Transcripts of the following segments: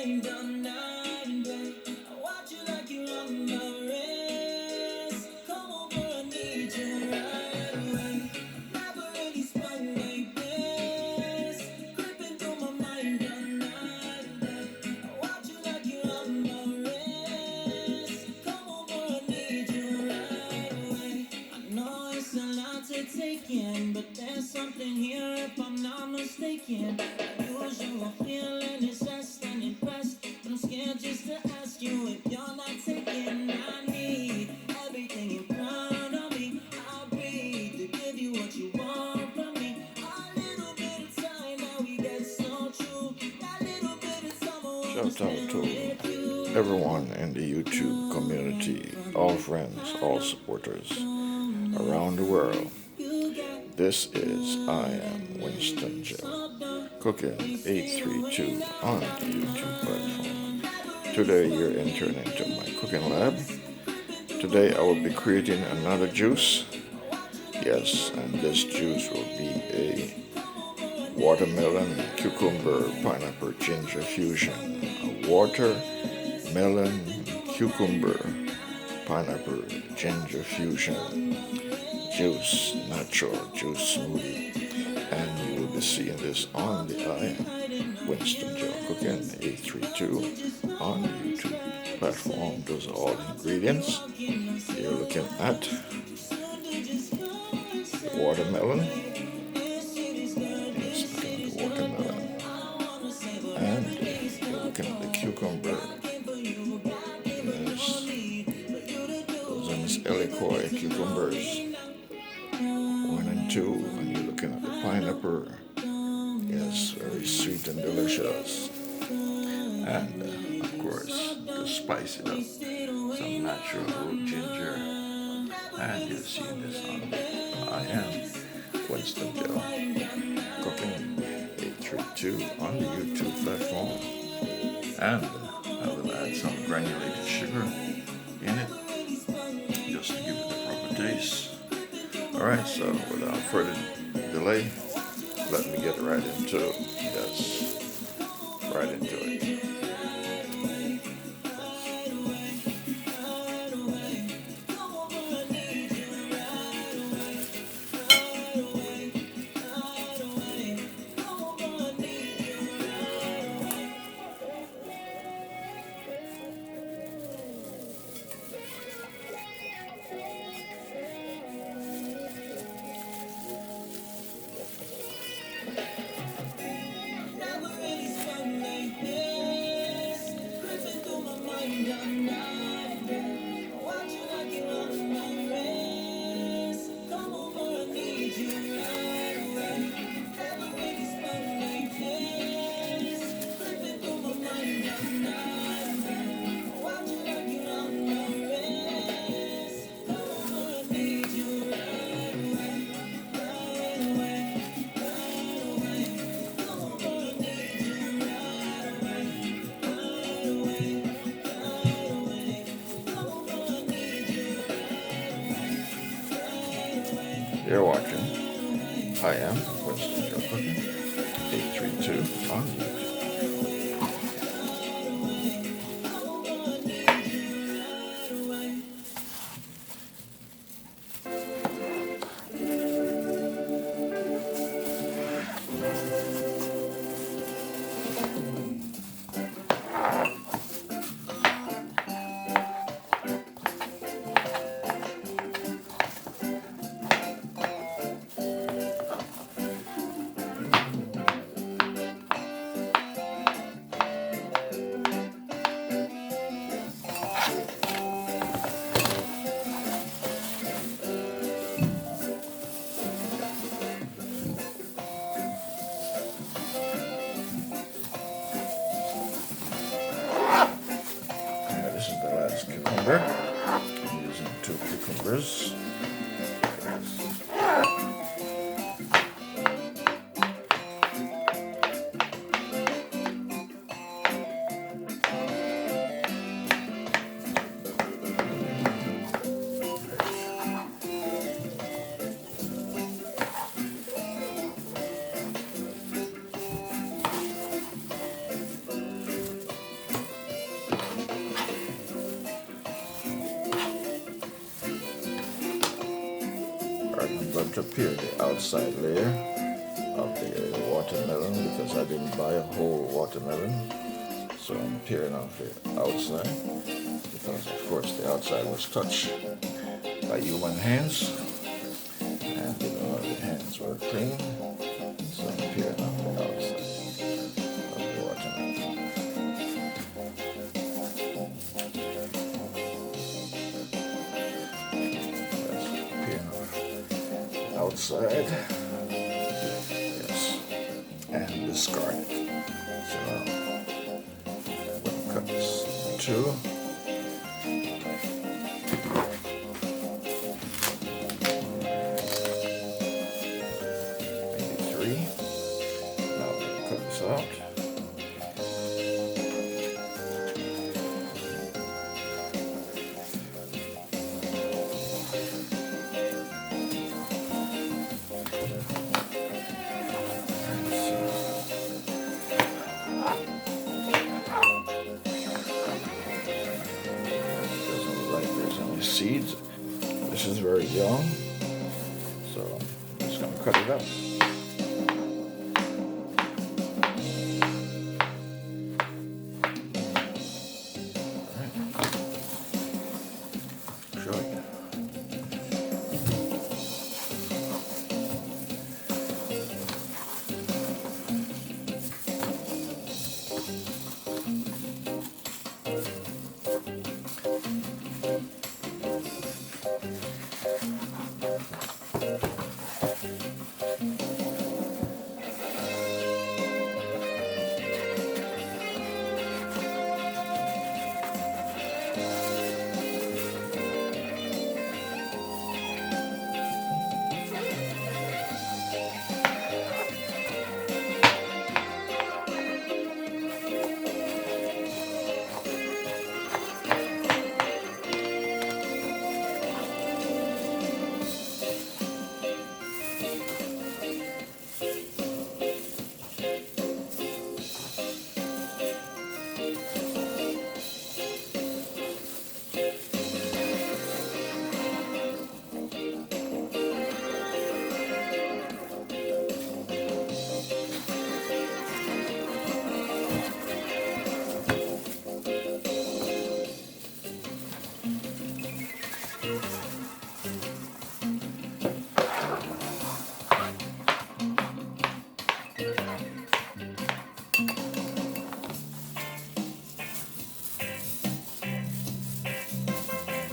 mind all night and day. I watch you like you're on my wrist. Come over, I need you right away. Never really spun like this. Creeping through my mind all night and day. I watch you like you're on my wrist. Come over, I need you right away. I know it's a lot to take in, but there's something here if I'm not mistaken. Usual feeling is just and impressed. I'm scared just to ask you if you're not taking. I need everything in front of me. I breathe to give you what you want from me. A little bit of time now we get so true. That little bit of time I wanna Shout out spend to with you. everyone in the YouTube community, all friends, all supporters around the world. This is I Am Winston Joe, cooking 832 on the YouTube platform. Today you're entering into my cooking lab. Today I will be creating another juice. Yes, and this juice will be a watermelon, cucumber, pineapple, ginger fusion. A watermelon, cucumber, pineapple, ginger fusion juice, natural juice smoothie. And you will be seeing this on the I Am Winston Joe Cooking 832 on the YouTube platform. Those are all the ingredients. You're looking at the watermelon. Yes, looking at the watermelon. And you're looking at the cucumber. Yes, those are Miss Ellie cucumbers. 1 and 2, and you're looking at the pineapple. Yes, very sweet and delicious. And of course, to spice it up, some natural root ginger. And you're seeing this on I Am Winston Joe Cooking 832 on the YouTube platform. And I will add some granulated sugar in it just to give it the proper taste. Alright, so without further delay, let me get right into it. Never really spun like this. Creeping through my mind all night and day. I watch you like you're on my wrist. Come over, I need you right away. Never really spun like this. Creeping through my mind all night and day. I watch you like you're on my wrist. Come over, I need you right away. Right away, right away. Come over, I need you right away. Right away, right away. Come over, I need you right away. You're watching I Am Winston Joe Cooking 832 on YouTube. to peel the outside layer of the watermelon because I didn't buy a whole watermelon. So I'm peeling off the outside because of course the outside was touched by human hands and the hands were clean. So I'm peeling off the outside of the watermelon. That's peeling off the outside. Yes. And discard it. So now cut this in two. Maybe three. Now we're going to cut this out. Seeds. This is very young, so I'm just going to cut it up. Show you.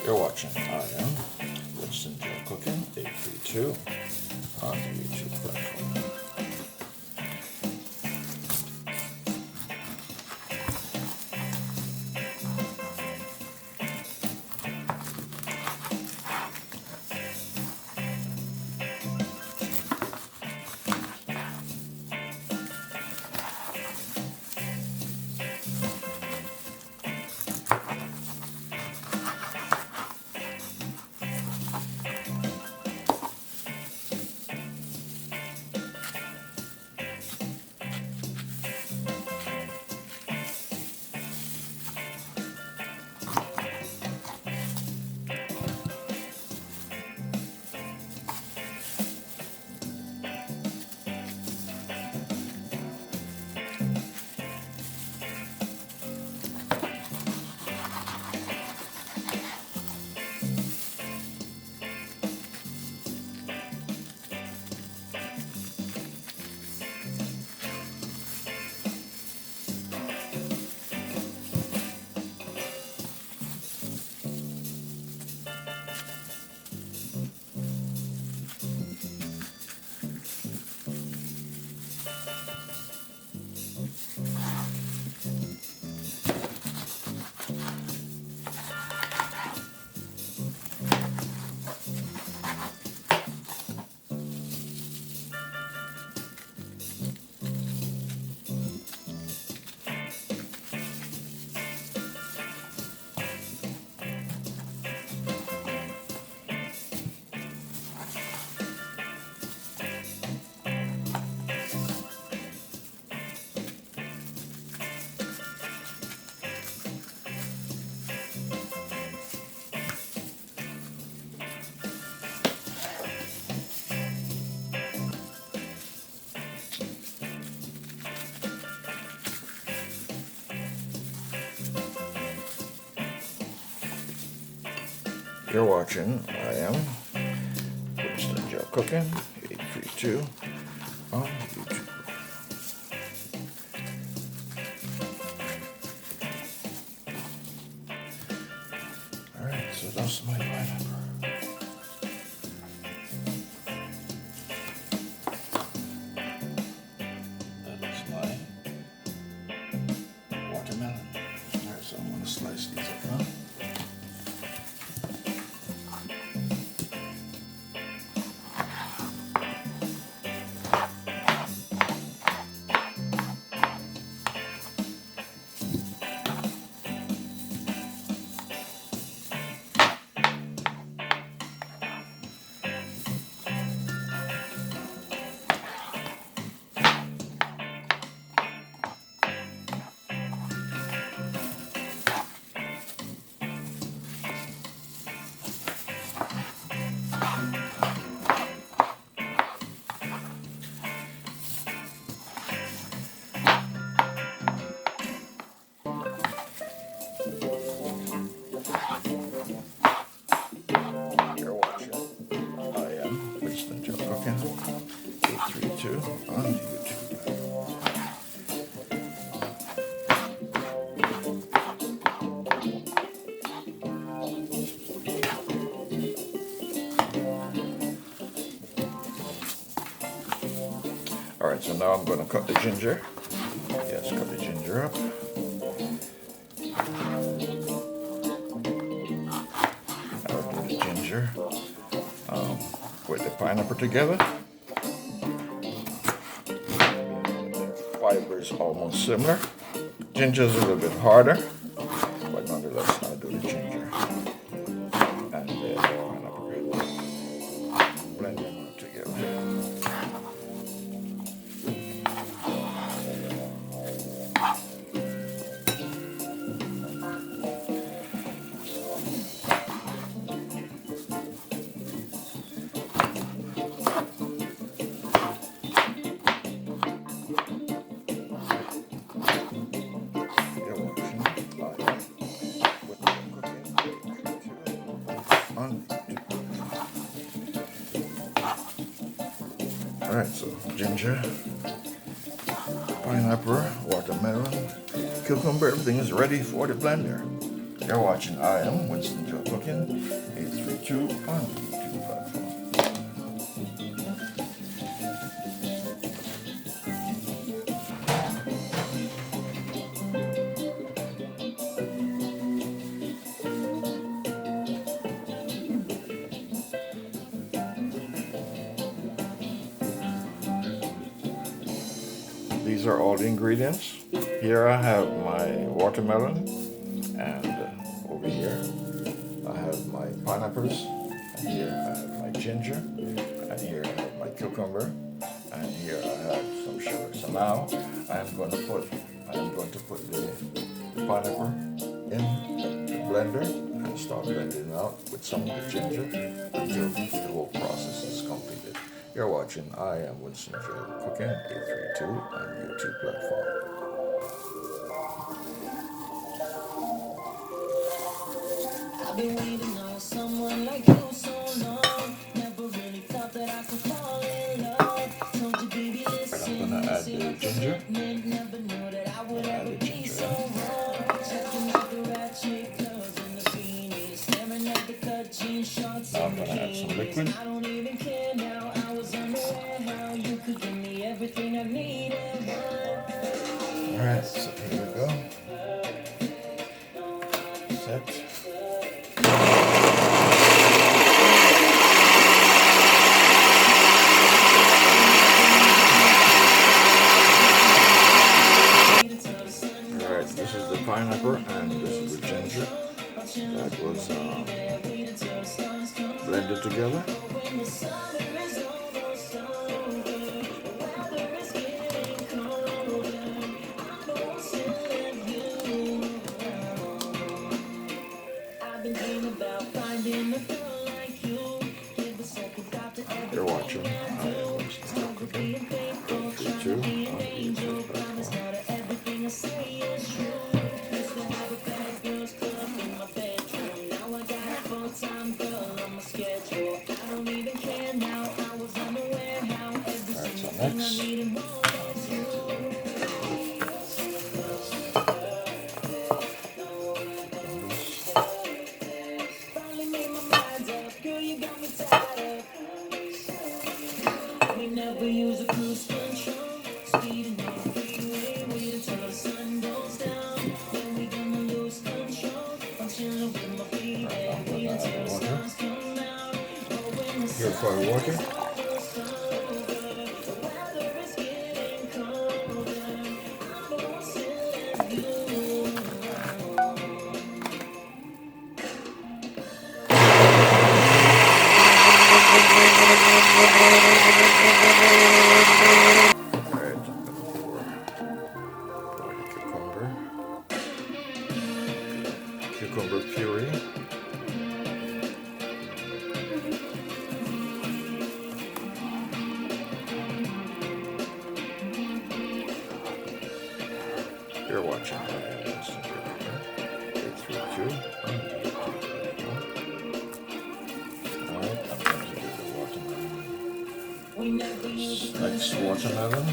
You're watching I Am Winston Joe Cooking 832 on the YouTube platform. You're watching I Am Winston Joe Cooking 832 on YouTube. Alright, so that's my pineapple. That is my watermelon. Alright, so I'm going to slice these up now. You're watching I Am Winston Joe Cooking 832 on YouTube. Alright, so now I'm going to cut the ginger. Yes, cut the ginger up. I'll do the ginger with the pineapple together. Fiber is almost similar. Ginger is a little bit harder, but nonetheless, I'll do the ginger and the pineapple. Blend them up together. Alright, so ginger, pineapple, watermelon, cucumber, everything is ready for the blender. You're watching I Am Winston Joe Cooking 832 on the YouTube platform. These are all the ingredients. Here I have my watermelon, and over here I have my pineapples, and here I have my ginger, and here I have my cucumber, and here I have some sugar. So now I'm going to put the pineapple in the blender and start blending it out with some of the ginger until the whole process is completed. You're watching I Am Winston Joe Cooking 832 on YouTube platform. I've been waiting on someone like you so long. Never really thought that I could fall in love. Told you, baby, listen. I'm gonna add the ginger. Never knew that I would ever be so wrong. Checking out the ratchet curls and the beanie, staring at the cut jeans, shorts Now I'm and gonna add some bikinis. liquid. I don't even care now. I was unaware how you could give me everything I needed. Alright, so here we go. Set. Alright, this is the pineapple and this is the ginger that was blended together. You're watching I Am Winston Joe Cooking 832 on the YouTube platform. Now I got full time. purified water. Alright, pour the cucumber puree. You're watching I Am Winston Ginger, 832 on YouTube. Alright, I'm going to do the watermelon. Next watermelon.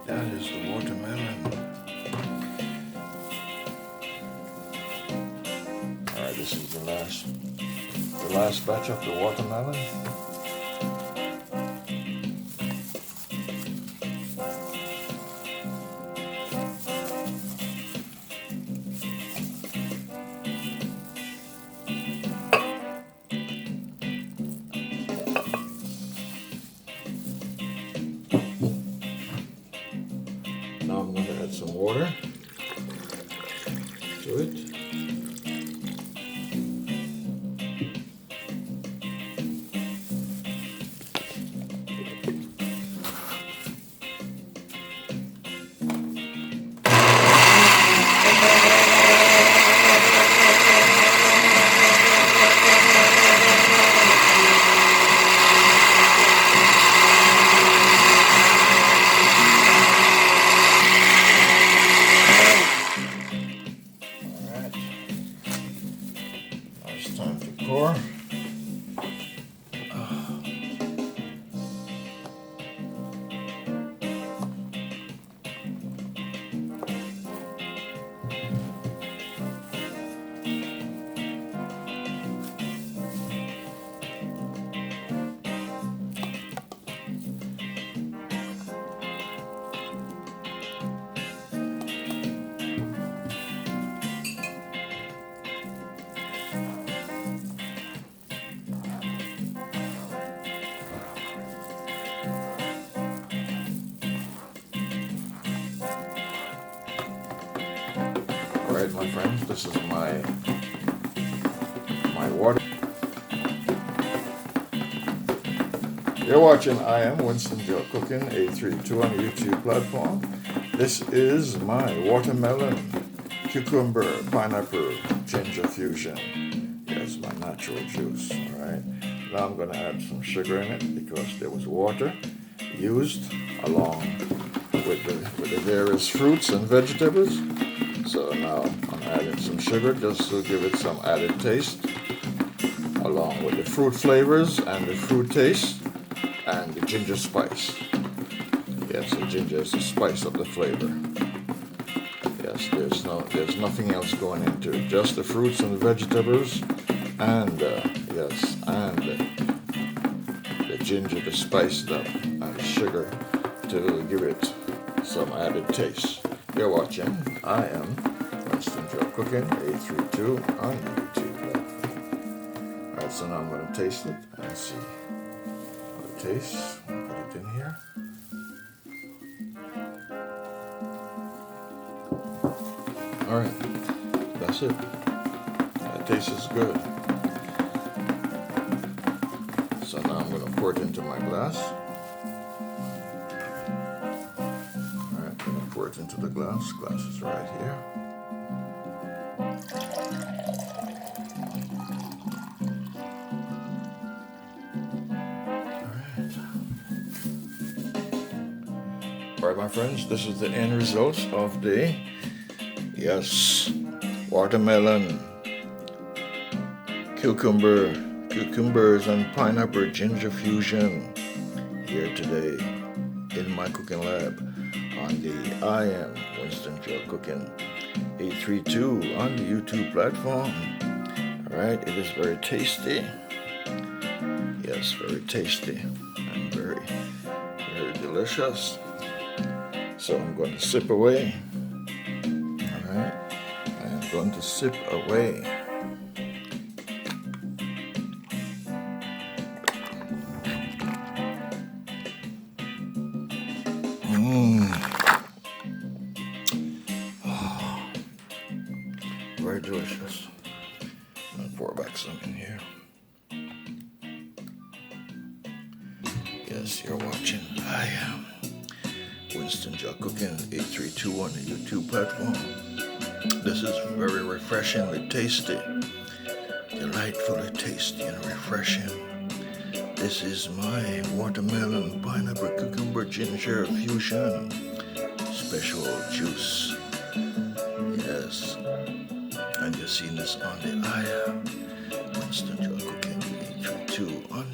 That is the watermelon. Alright, this is the last batch of the watermelon. Now I'm going to add some water to it. Time to pour. Alright, my friends, this is my water. You're watching I Am Winston Joe Cooking 832 on the YouTube platform. This is my watermelon, cucumber, pineapple, ginger fusion. Yes, my natural juice. Alright. Now I'm going to add some sugar in it because there was water used along with the various fruits and vegetables. So now I'm adding some sugar just to give it some added taste, along with the fruit flavors and the fruit taste and the ginger spice. Yes, the ginger is the spice of the flavor. Yes, there's nothing else going into it, just the fruits and the vegetables, and the ginger to spice it up, and the sugar to give it some added taste. You're watching I Am Winston Joe Cooking 832 on YouTube. Alright, so now I'm going to taste it and see how it tastes. Put it in here. Alright, that's it. That tastes good. So now I'm going to pour it into my glass. Alright, I'm going to pour it into the glass. Glass is right here. Alright, my friends, this is the end result of the, yes, watermelon, cucumbers and pineapple ginger fusion here today in my cooking lab on the I Am Winston Joe Cooking 832 on the YouTube platform. Alright, it is very tasty. Yes, very tasty and very delicious. So I'm going to sip away. Alright, I'm going to sip away. Very delicious. I'm going to pour back some in here. Yes, you're watching I Am Winston Joe Cooking 832 on the YouTube platform. This is very refreshingly tasty, delightfully tasty and refreshing. This is my watermelon, pineapple, cucumber, ginger fusion special juice. Yes, and you're seeing this on the I Am Winston Joe Cooking 832 on